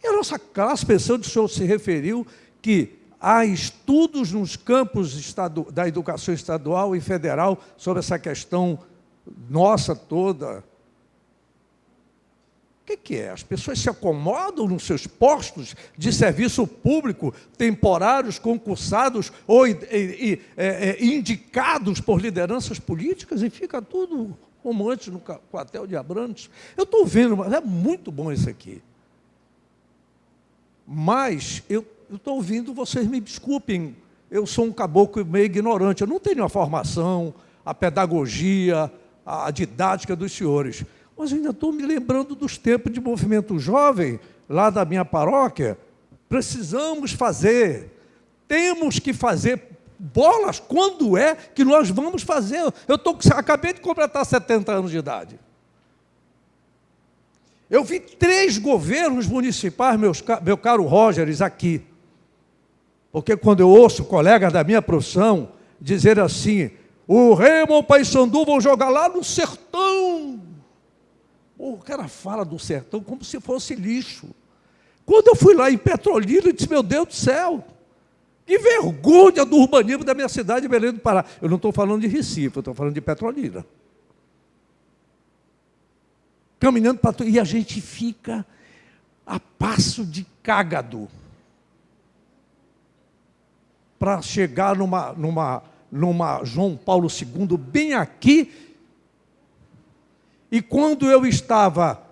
E a nossa classe, pensando, o senhor se referiu que há estudos nos campos da educação estadual e federal sobre essa questão nossa toda. O que é? As pessoas se acomodam nos seus postos de serviço público, temporários, concursados ou indicados por lideranças políticas e fica tudo como antes no quartel de Abrantes. Eu estou vendo, mas é muito bom isso aqui. Mas eu estou ouvindo, vocês me desculpem, eu sou um caboclo meio ignorante, eu não tenho a formação, a pedagogia, a didática dos senhores. Mas ainda estou me lembrando dos tempos de movimento jovem, lá da minha paróquia. Precisamos fazer, temos que fazer bolas. Quando é que nós vamos fazer? Acabei de completar 70 anos de idade. Eu vi 3 governos municipais, meu caro Rogers, aqui. Porque quando eu ouço colegas da minha profissão dizer assim, o Remo ou o Paysandu vão jogar lá no sertão. O cara fala do sertão como se fosse lixo. Quando eu fui lá em Petrolina, eu disse, meu Deus do céu, que vergonha do urbanismo da minha cidade de Belém do Pará. Eu não estou falando de Recife, eu estou falando de Petrolina. Caminhando para tudo, e a gente fica a passo de cágado para chegar numa João Paulo II, bem aqui. E quando eu estava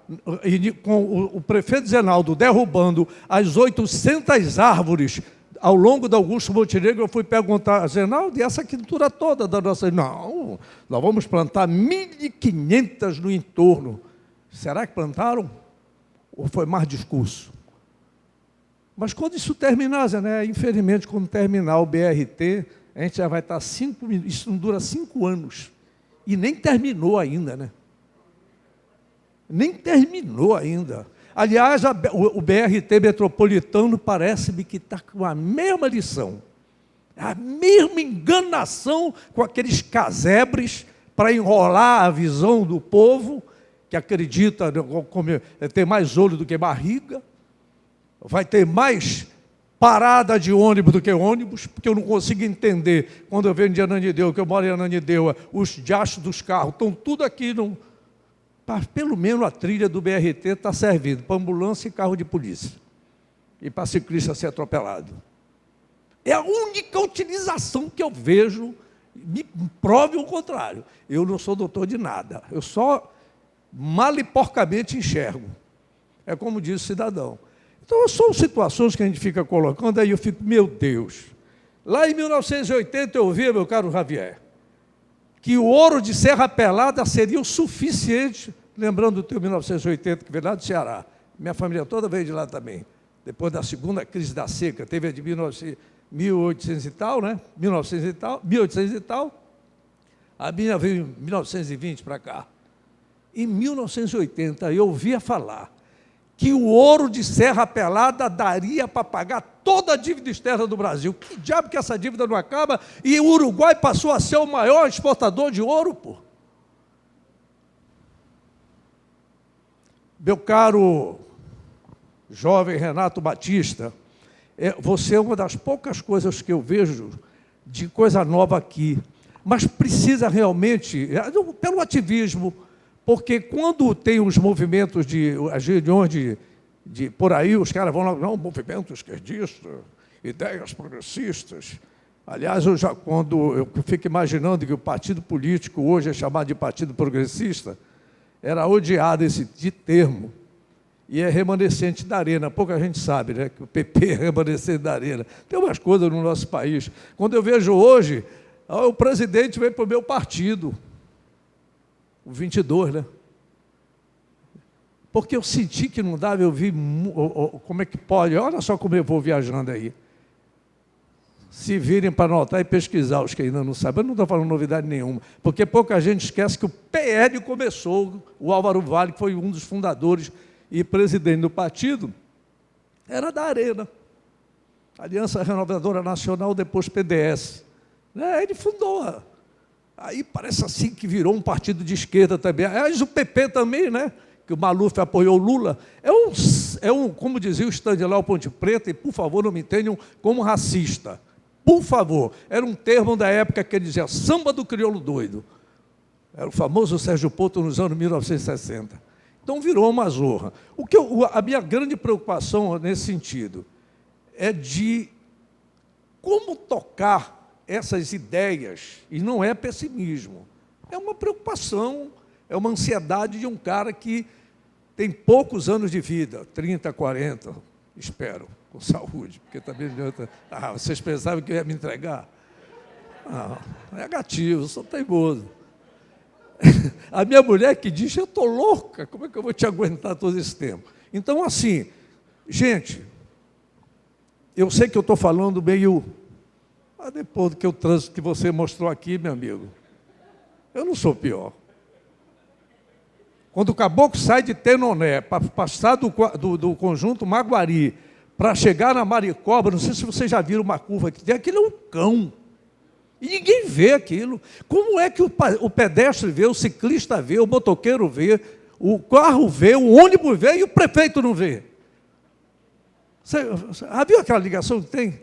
com o prefeito Zenaldo derrubando as 800 árvores ao longo da Augusto Montenegro, eu fui perguntar a Zenaldo, e essa quintura toda da nossa... Não, nós vamos plantar 1.500 no entorno. Será que plantaram? Ou foi mais discurso? Mas quando isso terminar, Zé, né? Infelizmente, quando terminar o BRT, a gente já vai estar 5 minutos. Isso não dura 5 anos. E nem terminou ainda, né? Nem terminou ainda. Aliás, o BRT metropolitano parece-me que está com a mesma lição. A mesma enganação com aqueles casebres para enrolar a visão do povo, que acredita ter mais olho do que barriga, vai ter mais parada de ônibus do que ônibus, porque eu não consigo entender, quando eu venho de Ananindeua, que eu moro em Ananindeua, os diachos dos carros estão tudo aqui, pelo menos a trilha do BRT está servindo para ambulância e carro de polícia, e para ciclista ser atropelado. É a única utilização que eu vejo, me prove o contrário. Eu não sou doutor de nada, eu só mal e porcamente enxergo. É como diz o cidadão. Então, são situações que a gente fica colocando, aí eu fico, meu Deus. Lá em 1980 eu vi, meu caro Javier, que o ouro de Serra Pelada seria o suficiente, lembrando do teu 1980, que veio lá do Ceará. Minha família toda veio de lá também. Depois da segunda crise da seca, teve a de 1800 e tal, né? 1800 e tal. A minha veio em 1920 para cá. Em 1980, eu ouvia falar que o ouro de Serra Pelada daria para pagar toda a dívida externa do Brasil. Que diabo que essa dívida não acaba? E o Uruguai passou a ser o maior exportador de ouro, pô. Meu caro jovem Renato Batista, você é uma das poucas coisas que eu vejo de coisa nova aqui, mas precisa realmente, pelo ativismo, porque quando tem os movimentos as reuniões de por aí, os caras vão lá, não, movimento esquerdista, ideias progressistas. Aliás, quando eu fico imaginando que o partido político hoje é chamado de partido progressista, era odiado esse termo, e é remanescente da arena. Pouca gente sabe, né, que o PP é remanescente da arena. Tem umas coisas no nosso país. Quando eu vejo hoje, o presidente vem para o meu partido, o 22, né? Porque eu senti que não dava, eu vi, como é que pode, olha só como eu vou viajando aí. Se virem para anotar e pesquisar, os que ainda não sabem, eu não estou falando novidade nenhuma, porque pouca gente esquece que o PL começou, o Álvaro Vale, que foi um dos fundadores e presidente do partido, era da Arena, Aliança Renovadora Nacional, depois PDS. Ele fundou. Aí parece assim que virou um partido de esquerda também. Aliás, o PP também, né? Que o Maluf apoiou o Lula. Como dizia o Stanilau Ponte Preta, e por favor não me entendam como racista. Por favor. Era um termo da época que ele dizia samba do crioulo doido. Era o famoso Sérgio Porto nos anos 1960. Então virou uma zorra. A minha grande preocupação nesse sentido é de como tocar essas ideias, e não é pessimismo, é uma preocupação, é uma ansiedade de um cara que tem poucos anos de vida, 30, 40, espero, com saúde, porque também vocês pensavam que eu ia me entregar? Não, é negativo, eu sou teimoso. A minha mulher que diz, eu estou louca, como é que eu vou te aguentar todo esse tempo? Então, assim, gente, eu sei que eu estou falando meio... depois do que o trânsito que você mostrou aqui, meu amigo, eu não sou pior. Quando o caboclo sai de Tenoné para passar do conjunto Maguari para chegar na Maricoba, não sei se vocês já viram uma curva que tem, aquilo é um cão. E ninguém vê aquilo. Como é que o pedestre vê, o ciclista vê, o motoqueiro vê, o carro vê, o ônibus vê e o prefeito não vê? Você já viu aquela ligação que tem?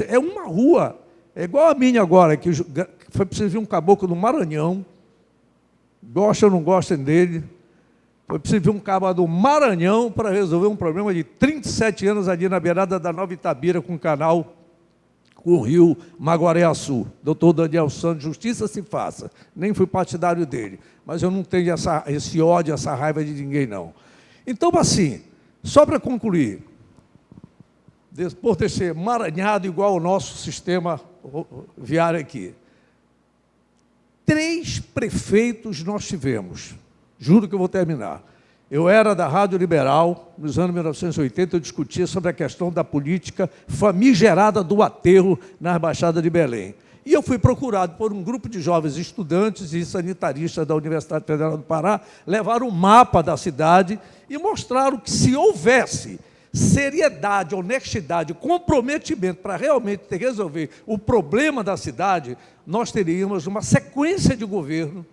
É uma rua, é igual a minha agora, que foi preciso vir um caboclo do Maranhão, gostem ou não gostem dele, foi preciso vir um caboclo do Maranhão para resolver um problema de 37 anos ali na beirada da Nova Itabira, com o canal, com o rio Maguareaçu. Doutor Daniel Santos, justiça se faça. Nem fui partidário dele, mas eu não tenho esse ódio, essa raiva de ninguém, não. Então, assim, só para concluir, por ter ser emaranhado igual o nosso sistema viário aqui, 3 prefeitos nós tivemos. Juro que eu vou terminar. Eu era da Rádio Liberal, nos anos 1980, eu discutia sobre a questão da política famigerada do aterro na Baixada de Belém. E eu fui procurado por um grupo de jovens estudantes e sanitaristas da Universidade Federal do Pará, levaram um mapa da cidade e mostraram que, se houvesse seriedade, honestidade, comprometimento para realmente resolver o problema da cidade, nós teríamos uma sequência de governo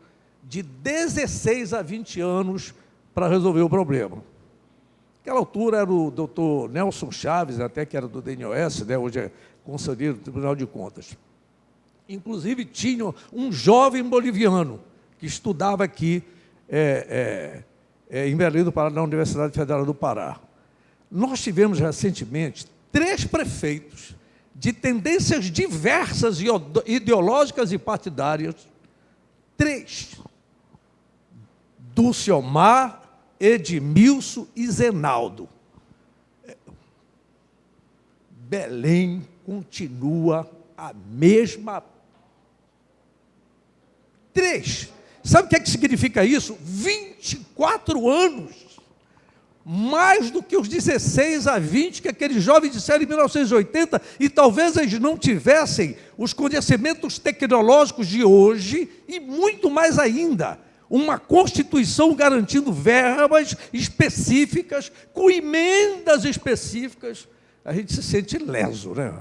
de 16 a 20 anos para resolver o problema. Naquela altura era o doutor Nelson Chaves, até que era do DNOS, né, hoje é conselheiro do Tribunal de Contas. Inclusive tinha um jovem boliviano que estudava aqui em Belém do Pará, na Universidade Federal do Pará. Nós tivemos recentemente 3 prefeitos de tendências diversas, ideológicas e partidárias. 3. Dulciomar, Edmilson e Zenaldo. Belém continua a mesma. 3. Sabe o que é que significa isso? 24 anos. Mais do que os 16 a 20 que aqueles jovens disseram em 1980, e talvez eles não tivessem os conhecimentos tecnológicos de hoje, e muito mais ainda, uma Constituição garantindo verbas específicas, com emendas específicas. A gente se sente leso, né?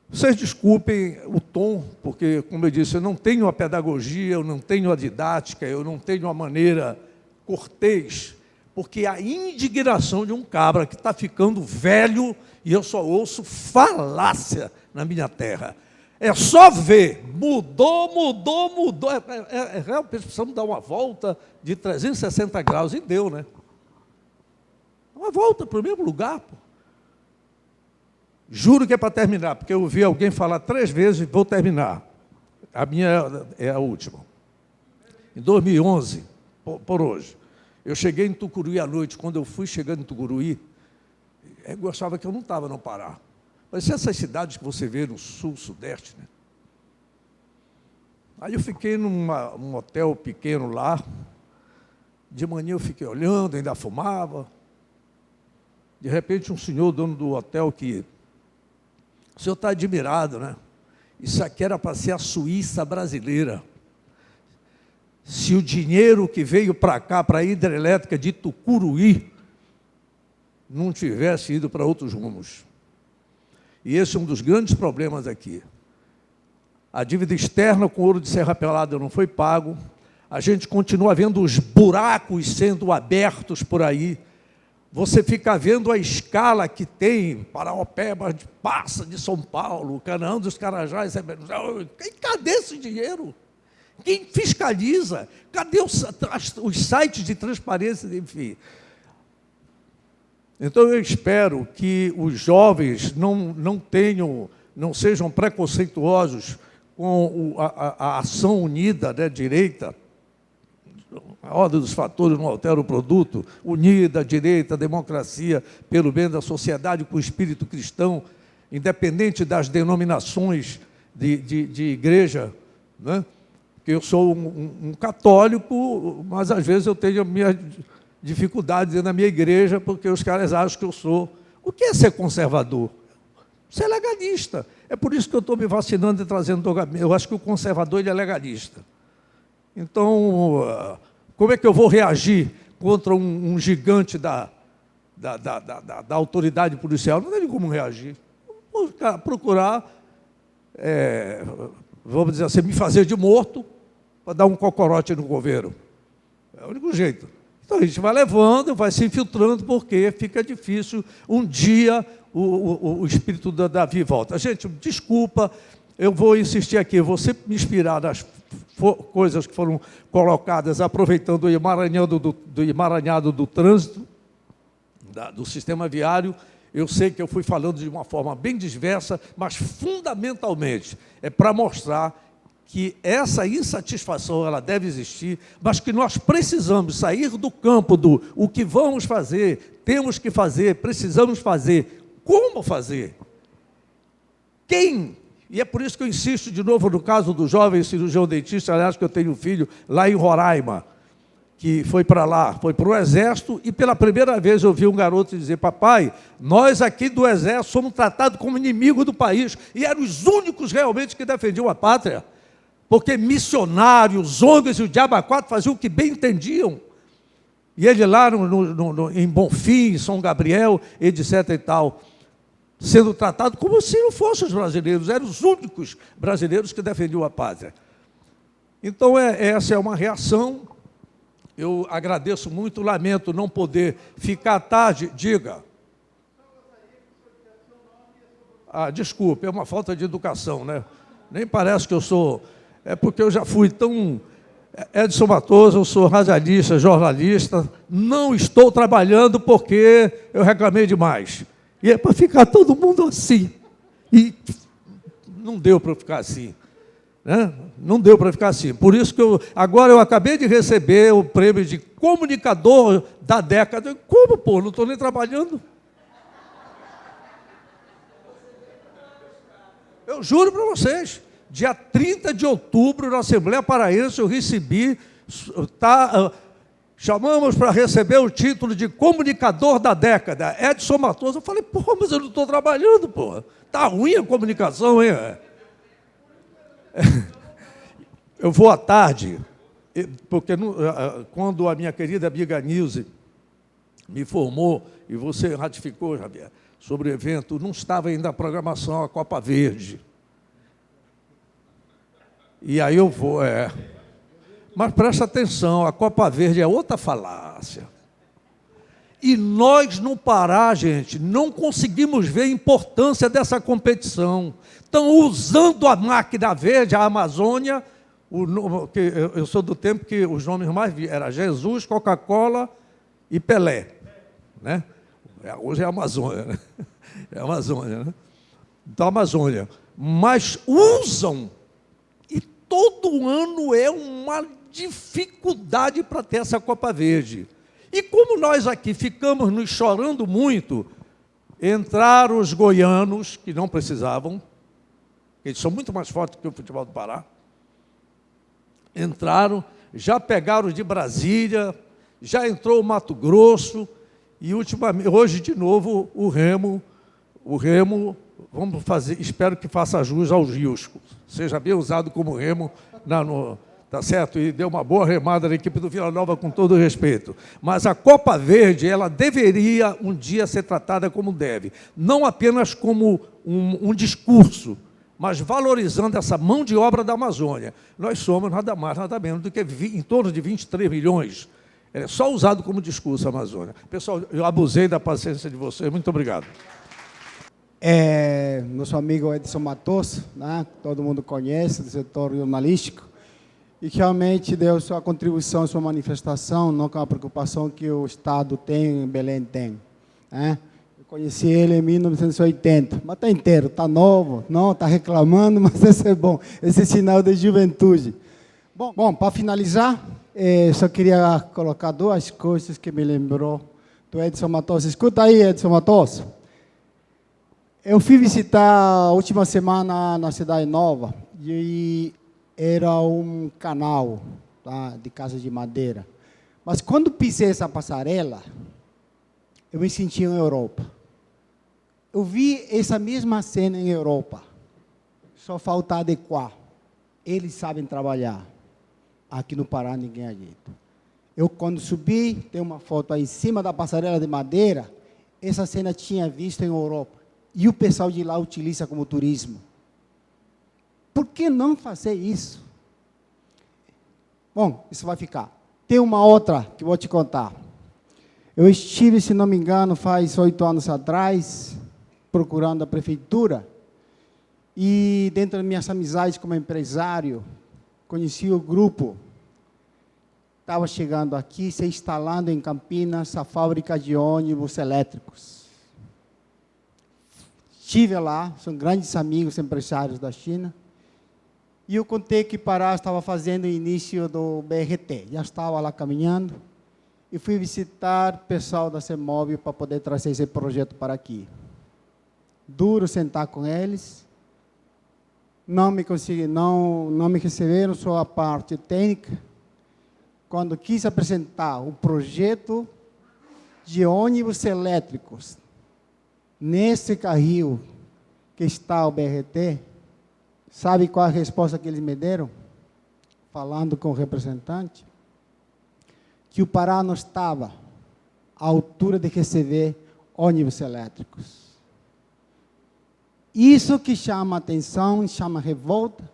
Vocês desculpem o tom, porque, como eu disse, eu não tenho a pedagogia, eu não tenho a didática, eu não tenho a maneira cortês, porque a indignação de um cabra que está ficando velho, e eu só ouço falácia na minha terra. É só ver, mudou. Realmente precisamos dar uma volta de 360 graus, e deu, né? Uma volta para o mesmo lugar, pô. Juro que é para terminar, porque eu ouvi alguém falar 3 vezes e vou terminar. A minha é a última. Em 2011, por hoje, eu cheguei em Tucuruí à noite. Quando eu fui chegando em Tucuruí, eu achava que eu não estava no Pará. Mas essas cidades que você vê no sul, sudeste, né? Aí eu fiquei num hotel pequeno lá. De manhã eu fiquei olhando, ainda fumava. De repente, um senhor, dono do hotel, que... O senhor está admirado, né? Isso aqui era para ser a Suíça brasileira. Se o dinheiro que veio para cá, para a hidrelétrica de Tucuruí, não tivesse ido para outros rumos. E esse é um dos grandes problemas aqui. A dívida externa com ouro de Serra Pelada não foi pago. A gente continua vendo os buracos sendo abertos por aí. Você fica vendo a escala que tem Paraopeba, passa de São Paulo, Canaã dos Carajás. Cadê esse dinheiro? Quem fiscaliza? Cadê os sites de transparência? Enfim. Então, eu espero que os jovens não sejam preconceituosos com a ação unida, né, direita. A ordem dos fatores não altera o produto. Unida, direita, democracia, pelo bem da sociedade, com o espírito cristão, independente das denominações de igreja, né? Porque eu sou um católico, mas às vezes eu tenho a minha dificuldade dentro da minha igreja, porque os caras acham que eu sou... O que é ser conservador? Ser legalista. É por isso que eu estou me vacinando e trazendo... Eu acho que o conservador ele é legalista. Então, como é que eu vou reagir contra um gigante da autoridade policial? Não tem como reagir. Vou procurar, vamos dizer assim, me fazer de morto para dar um cocorote no coveiro. É o único jeito. Então, a gente vai levando, vai se infiltrando, porque fica difícil. Um dia, o espírito da Davi volta. Gente, desculpa, eu vou insistir aqui, eu vou sempre me inspirar nas coisas que foram colocadas, aproveitando o emaranhado do trânsito, do sistema viário. Eu sei que eu fui falando de uma forma bem diversa, mas fundamentalmente é para mostrar que essa insatisfação ela deve existir, mas que nós precisamos sair do campo do o que vamos fazer, temos que fazer, precisamos fazer, como fazer, quem. E é por isso que eu insisto de novo no caso do jovem cirurgião dentista, aliás, que eu tenho um filho lá em Roraima, que foi para lá, foi para o Exército, e pela primeira vez eu vi um garoto dizer: papai, nós aqui do Exército somos tratados como inimigo do país, e eram os únicos realmente que defendiam a pátria, porque missionários, ONGs e o diabo a quatro faziam o que bem entendiam. E ele lá em Bonfim, São Gabriel, etc. e tal, sendo tratado como se não fossem os brasileiros, eram os únicos brasileiros que defendiam a pátria. Então, essa é uma reação. Eu agradeço muito, lamento não poder ficar à tarde. Diga. Desculpe, é uma falta de educação, né? Nem parece que eu sou... É porque eu já fui tão... Edson Matoso, eu sou radialista, jornalista, não estou trabalhando porque eu reclamei demais. E é para ficar todo mundo assim. E não deu para ficar assim. Né? Não deu para ficar assim. Por isso que agora eu acabei de receber o prêmio de comunicador da década. Como, pô? Não estou nem trabalhando. Eu juro para vocês, dia 30 de outubro, na Assembleia Paraense, eu recebi, chamamos para receber o título de comunicador da década, Edson Matoso. Eu falei, pô, mas eu não estou trabalhando, pô. Está ruim a comunicação, hein? Eu vou à tarde, porque quando a minha querida amiga Nilce me informou, e você ratificou, Javier, sobre o evento, não estava ainda a programação a Copa Verde. E aí eu vou, Mas presta atenção, a Copa Verde é outra falácia. E nós, no Pará, gente, não conseguimos ver a importância dessa competição. Estão usando a máquina verde, a Amazônia, eu sou do tempo que os nomes mais eram Jesus, Coca-Cola e Pelé. Né? Hoje é a Amazônia, né? É a Amazônia, né? Da Amazônia. Mas usam, e todo ano é uma dificuldade para ter essa Copa Verde. E como nós aqui ficamos nos chorando muito, entraram os goianos, que não precisavam, eles são muito mais fortes que o futebol do Pará, entraram, já pegaram de Brasília, já entrou o Mato Grosso, e hoje, de novo, o Remo, vamos fazer, espero que faça jus aos rios, seja bem usado como remo, tá certo? E deu uma boa remada na equipe do Vila Nova, com todo o respeito. Mas a Copa Verde, ela deveria um dia ser tratada como deve, não apenas como um discurso, mas valorizando essa mão de obra da Amazônia. Nós somos nada mais, nada menos do que em torno de 23 milhões. É só usado como discurso a Amazônia. Pessoal, eu abusei da paciência de vocês. Muito obrigado. Nosso amigo Edson Matoso, né, que todo mundo conhece, do setor jornalístico, e que realmente deu sua contribuição, sua manifestação, não com a preocupação que o Estado tem, em Belém tem. Né? Eu conheci ele em 1980, mas está inteiro, está novo, não, está reclamando, mas esse é bom, esse é sinal de juventude. Bom, para finalizar, só queria colocar duas coisas que me lembrou do Edson Matoso. Escuta aí, Edson Matoso. Eu fui visitar a última semana na Cidade Nova e era um canal, tá, de casa de madeira. Mas quando pisei essa passarela, eu me senti em Europa. Eu vi essa mesma cena em Europa. Só falta adequar. Eles sabem trabalhar. Aqui no Pará ninguém ajeita. Eu, quando subi, tem uma foto aí em cima da passarela de madeira, essa cena tinha visto em Europa. E o pessoal de lá utiliza como turismo. Por que não fazer isso? Bom, isso vai ficar. Tem uma outra que vou te contar. Eu estive, se não me engano, faz 8 anos atrás, procurando a prefeitura, e dentro das minhas amizades como empresário, conheci o grupo. Estava chegando aqui, se instalando em Campinas, a fábrica de ônibus elétricos. Estive lá, são grandes amigos empresários da China, e eu contei que Pará estava fazendo o início do BRT, já estava lá caminhando, e fui visitar o pessoal da CEMOB para poder trazer esse projeto para aqui. Duro sentar com eles, não me receberam só a parte técnica. Quando quis apresentar o projeto de ônibus elétricos nesse carril que está o BRT, sabe qual a resposta que eles me deram? Falando com o representante, que o Pará não estava à altura de receber ônibus elétricos. Isso que chama atenção, chama revolta.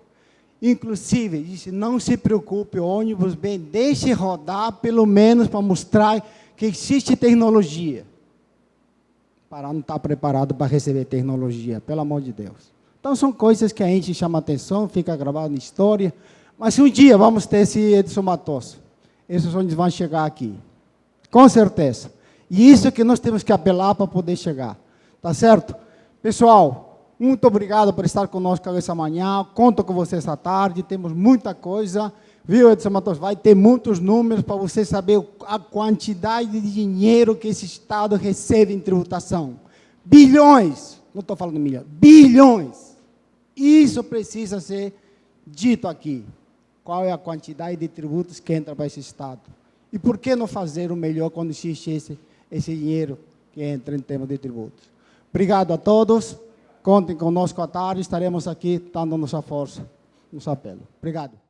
Inclusive, disse, não se preocupe, o ônibus bem, deixe rodar, pelo menos para mostrar que existe tecnologia. O Pará não está preparado para receber tecnologia, pelo amor de Deus. Então, são coisas que a gente chama atenção, fica gravado na história, mas um dia vamos ter esse Edson Matoso. Esses ônibus vão chegar aqui, com certeza. E isso que nós temos que apelar para poder chegar, tá certo? Pessoal, muito obrigado por estar conosco essa manhã. Conto com vocês esta tarde. Temos muita coisa. Viu, Edson Matos? Vai ter muitos números para você saber a quantidade de dinheiro que esse Estado recebe em tributação. Bilhões. Não estou falando milhões. Bilhões. Isso precisa ser dito aqui. Qual é a quantidade de tributos que entra para esse Estado? E por que não fazer o melhor quando existe esse dinheiro que entra em termos de tributos? Obrigado a todos. Contem conosco à tarde, estaremos aqui dando nossa força, nosso apelo. Obrigado.